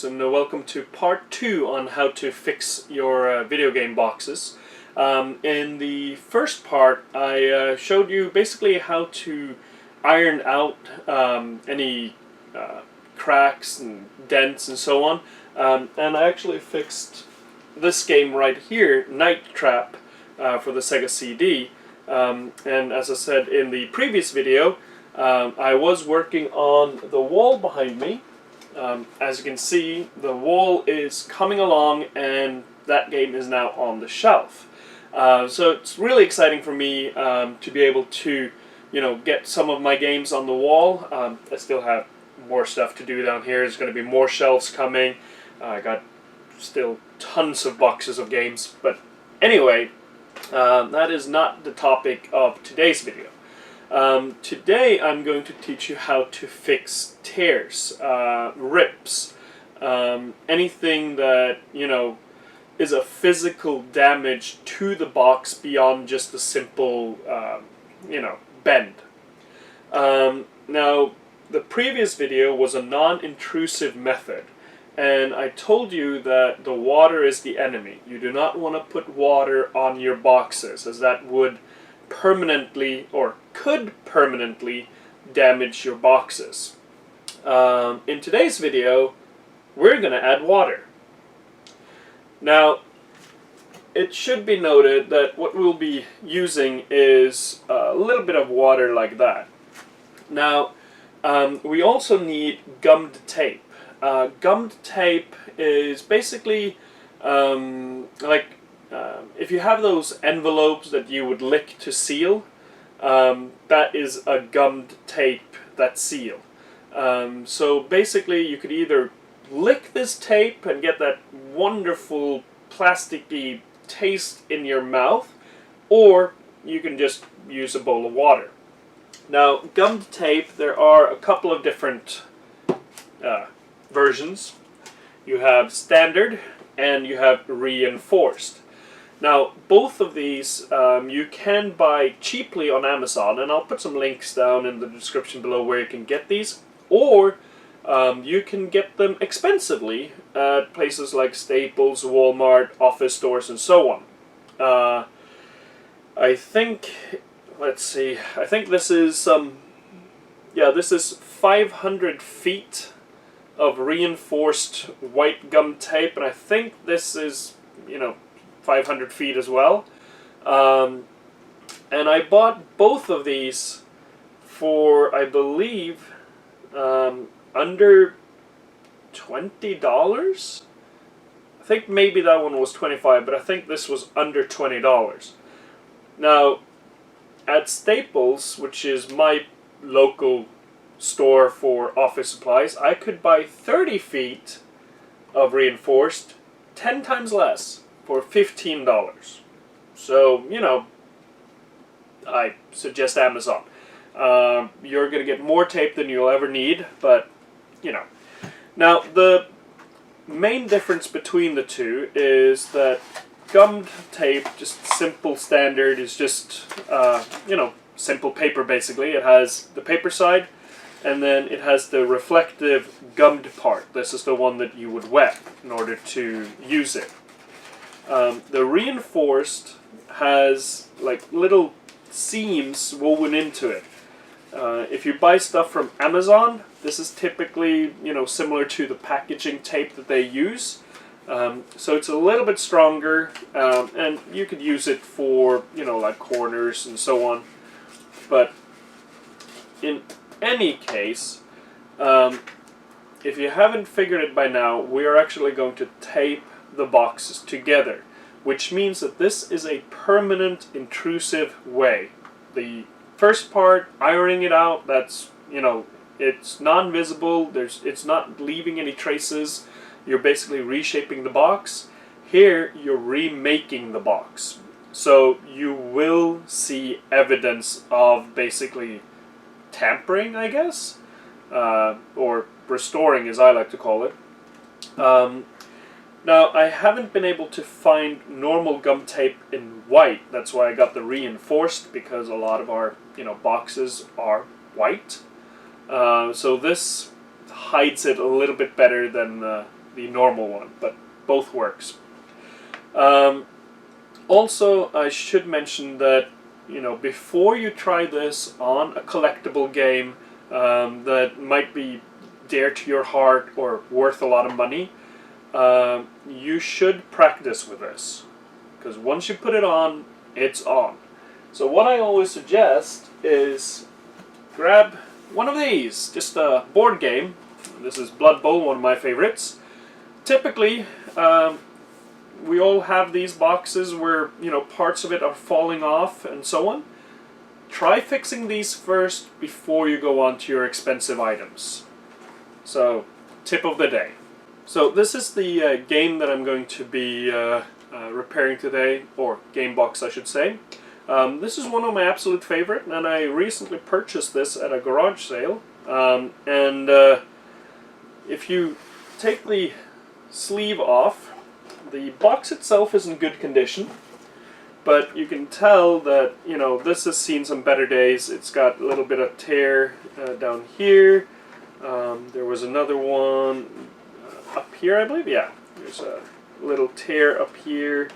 folks, and welcome to part 2 on how to fix your video game boxes. In the first part I showed you basically how to iron out any cracks and dents and so on, and I actually fixed this game right here, Night Trap, for the Sega CD, and as I said in the previous video, I was working on the wall behind me. As you can see, the wall is coming along and that game is now on the shelf. So it's really exciting for me to be able to, get some of my games on the wall. I still have more stuff to do down here. There's going to be more shelves coming. I got still tons of boxes of games. But anyway, that is not the topic of today's video. Today I'm going to teach you how to fix tears, rips, anything that, is a physical damage to the box beyond just a simple, bend. Now, the previous video was a non-intrusive method, and I told you that the water is the enemy. You do not want to put water on your boxes, as that would permanently, or could permanently, damage your boxes. In today's video, we're going to add water. Now, it should be noted that what we'll be using is a little bit of water like that. Now, we also need gummed tape. Gummed tape is basically if you have those envelopes that you would lick to seal, that is a gummed tape that seal. So basically you could either lick this tape and get that wonderful plasticky taste in your mouth, or you can just use a bowl of water. Now, gummed tape, there are a couple of different versions. You have standard and you have reinforced. Now, both of these you can buy cheaply on Amazon, and I'll put some links down in the description below where you can get these, or you can get them expensively at places like Staples, Walmart, office stores, and so on. I think, let's see, I think this is this is 500 feet of reinforced white gum tape, and I think this is, 500 feet as well. And I bought both of these for, I believe, under $20. I think maybe that one was $25, but I think this was under $20. Now, at Staples, which is my local store for office supplies, I could buy 30 feet of reinforced 10 times less for $15. So, I suggest Amazon. You're going to get more tape than you'll ever need, but, Now, the main difference between the two is that gummed tape, just simple standard, is just, simple paper basically. It has the paper side, and then it has the reflective gummed part. This is the one that you would wet in order to use it. The reinforced has like little seams woven into it. If you buy stuff from Amazon, this is typically, similar to the packaging tape that they use. So it's a little bit stronger, and you could use it for, like corners and so on. But in any case, if you haven't figured it by now, we are actually going to tape the boxes together, which means that this is a permanent intrusive way. The first part, ironing it out, that's, it's non-visible, it's not leaving any traces, you're basically reshaping the box. Here, you're remaking the box. So you will see evidence of basically tampering, I guess, or restoring, as I like to call it. Now, I haven't been able to find normal gum tape in white. That's why I got the reinforced, because a lot of our, boxes are white. So this hides it a little bit better than the normal one, but both works. Also, I should mention that, you know, before you try this on a collectible game that might be dear to your heart or worth a lot of money, you should practice with this, because once you put it on, it's on. So what I always suggest is grab one of these, just a board game. This is Blood Bowl, one of my favorites. Typically, we all have these boxes where, you know, parts of it are falling off and so on. Try fixing these first before you go on to your expensive items. So, tip of the day. So this is the game that I'm going to be repairing today, or game box I should say. This is one of my absolute favorite, and I recently purchased this at a garage sale. If you take the sleeve off, the box itself is in good condition, but you can tell that, you know, this has seen some better days. It's got a little bit of tear down here. There was another one up here, I believe. Yeah, there's a little tear up here,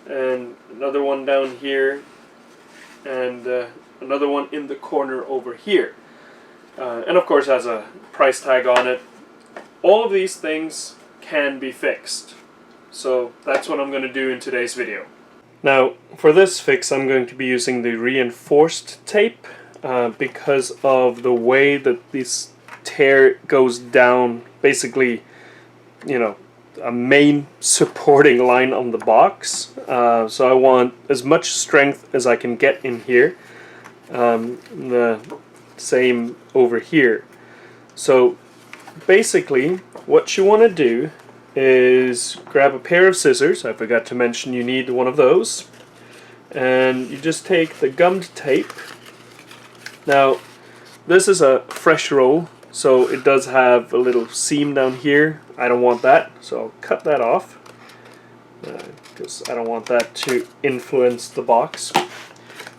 and another one down here, and another one in the corner over here. And of course has a price tag on it. All of these things can be fixed. So that's what I'm going to do in today's video. Now, for this fix I'm going to be using the reinforced tape because of the way that this tear goes down, basically, you know, a main supporting line on the box. So I want as much strength as I can get in here. The same over here. So basically what you want to do is grab a pair of scissors. I forgot to mention you need one of those. And you just take the gummed tape. Now this is a fresh roll, so it does have a little seam down here. I don't want that, so I'll cut that off because I don't want that to influence the box.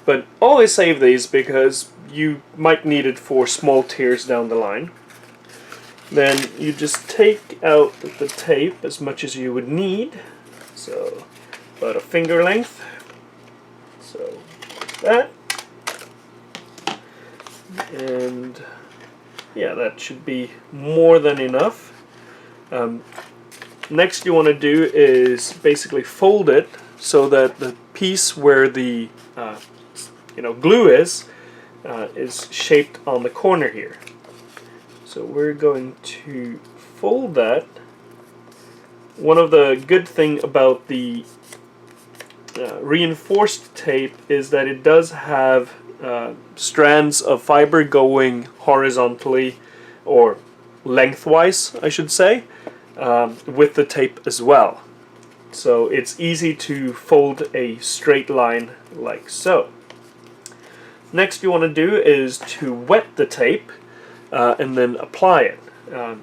But always save these because you might need it for small tears down the line. Then you just take out the tape as much as you would need, so about a finger length, so like that, and yeah, that should be more than enough. Next you want to do is basically fold it so that the piece where the glue is shaped on the corner here. So we're going to fold that. One of the good thing about the reinforced tape is that it does have strands of fiber going horizontally, or lengthwise I should say, with the tape as well. So it's easy to fold a straight line like so. Next you want to do is to wet the tape and then apply it.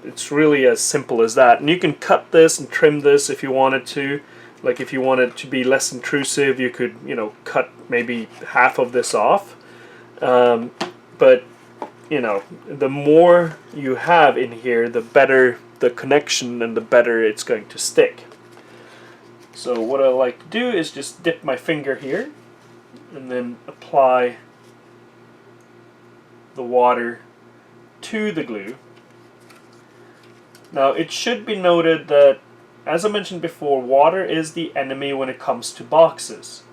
It's really as simple as that. And you can cut this and trim this if you wanted to. Like if you wanted to be less intrusive, you could, you know, cut maybe half of this off. But you know, the more you have in here, the better the connection and the better it's going to stick. So what I like to do is just dip my finger here and then apply the water to the glue. Now it should be noted that, as I mentioned before, water is the enemy when it comes to boxes.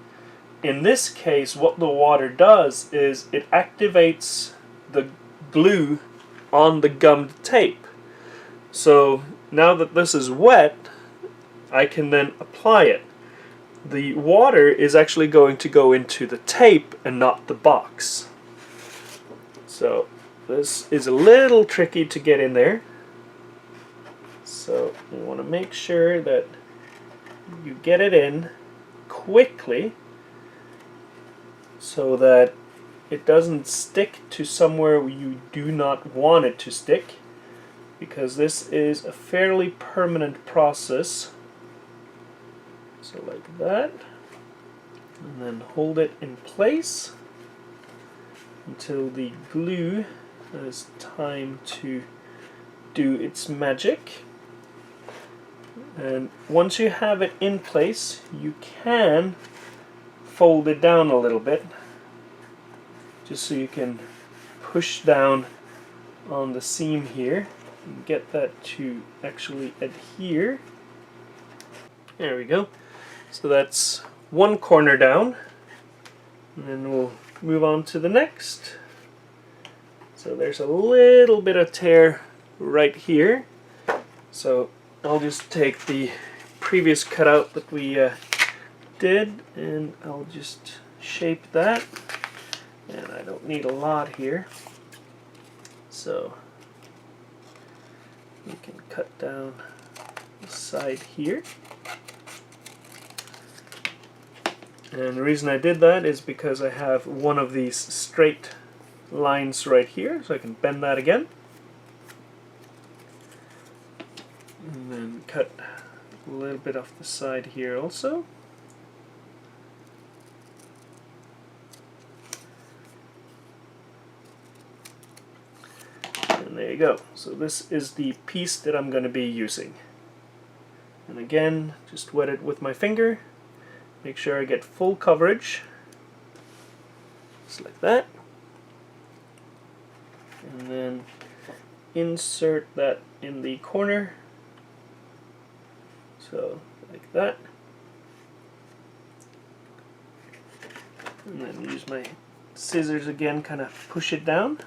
In this case, what the water does is it activates the glue on the gummed tape. So now that this is wet, I can then apply it. The water is actually going to go into the tape and not the box. So this is a little tricky to get in there. So you want to make sure that you get it in quickly so that it doesn't stick to somewhere where you do not want it to stick, because this is a fairly permanent process. So like that, and then hold it in place until the glue has time to do its magic. And once you have it in place, you can fold it down a little bit, just so you can push down on the seam here and get that to actually adhere. There we go. So that's one corner down, and then we'll move on to the next. So there's a little bit of tear right here, so I'll just take the previous cutout that we did, and I'll just shape that. And I don't need a lot here, so we can cut down the side here. And the reason I did that is because I have one of these straight lines right here, so I can bend that again. And then cut a little bit off the side here also. And there you go. So this is the piece that I'm going to be using. And again, just wet it with my finger. Make sure I get full coverage. Just like that. And then insert that in the corner. So, like that. And then use my scissors again, kind of push it down.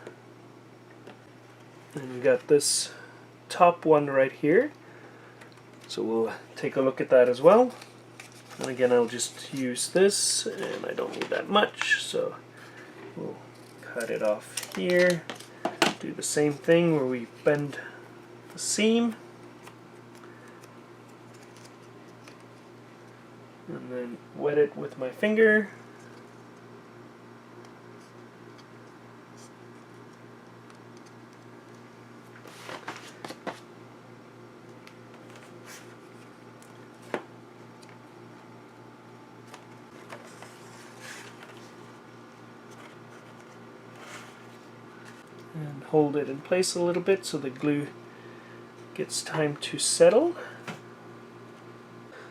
And we got this top one right here. So we'll take a look at that as well. And again, I'll just use this, and I don't need that much, so we'll cut it off here. Do the same thing where we bend the seam. And then wet it with my finger. And hold it in place a little bit so the glue gets time to settle.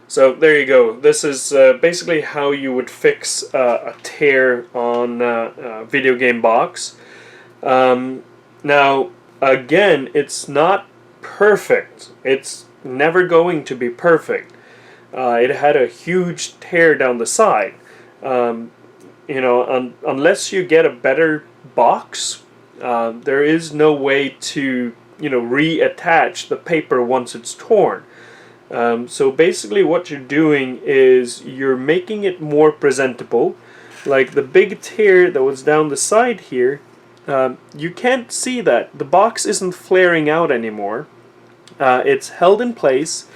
So there you go. This is basically how you would fix a tear on a video game box. Now, again, it's not perfect. It's never going to be perfect. It had a huge tear down the side. You know, unless you get a better box, there is no way to, you know, reattach the paper once it's torn. So basically what you're doing is you're making it more presentable. Like the big tear that was down the side here, you can't see that. The box isn't flaring out anymore. It's held in place,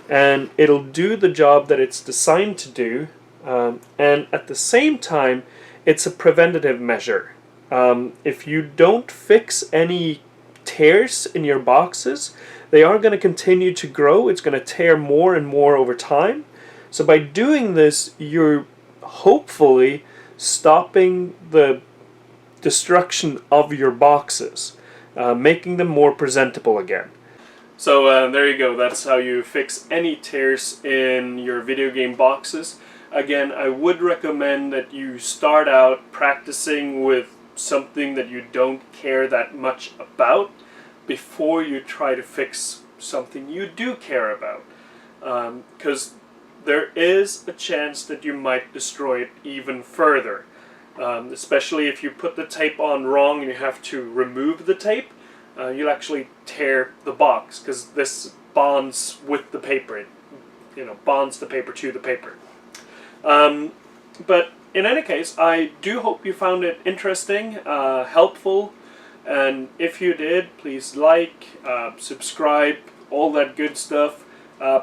and it'll do the job that it's designed to do. And at the same time, it's a preventative measure. If you don't fix any tears in your boxes, they are going to continue to grow. It's going to tear more and more over time. So by doing this, you're hopefully stopping the destruction of your boxes, making them more presentable again. So there you go. That's how you fix any tears in your video game boxes. Again, I would recommend that you start out practicing with something that you don't care that much about before you try to fix something you do care about, because there is a chance that you might destroy it even further, especially if you put the tape on wrong and you have to remove the tape. You'll actually tear the box, because this bonds with the paper. It, you know, bonds the paper to the paper. But in any case, I do hope you found it interesting, helpful, and if you did, please like, subscribe, all that good stuff.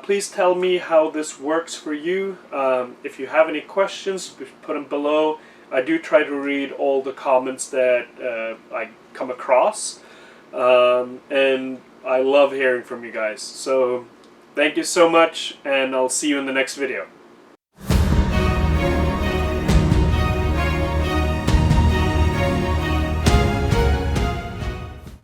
Please tell me how this works for you. If you have any questions, put them below. I do try to read all the comments that I come across, and I love hearing from you guys. So thank you so much, and I'll see you in the next video.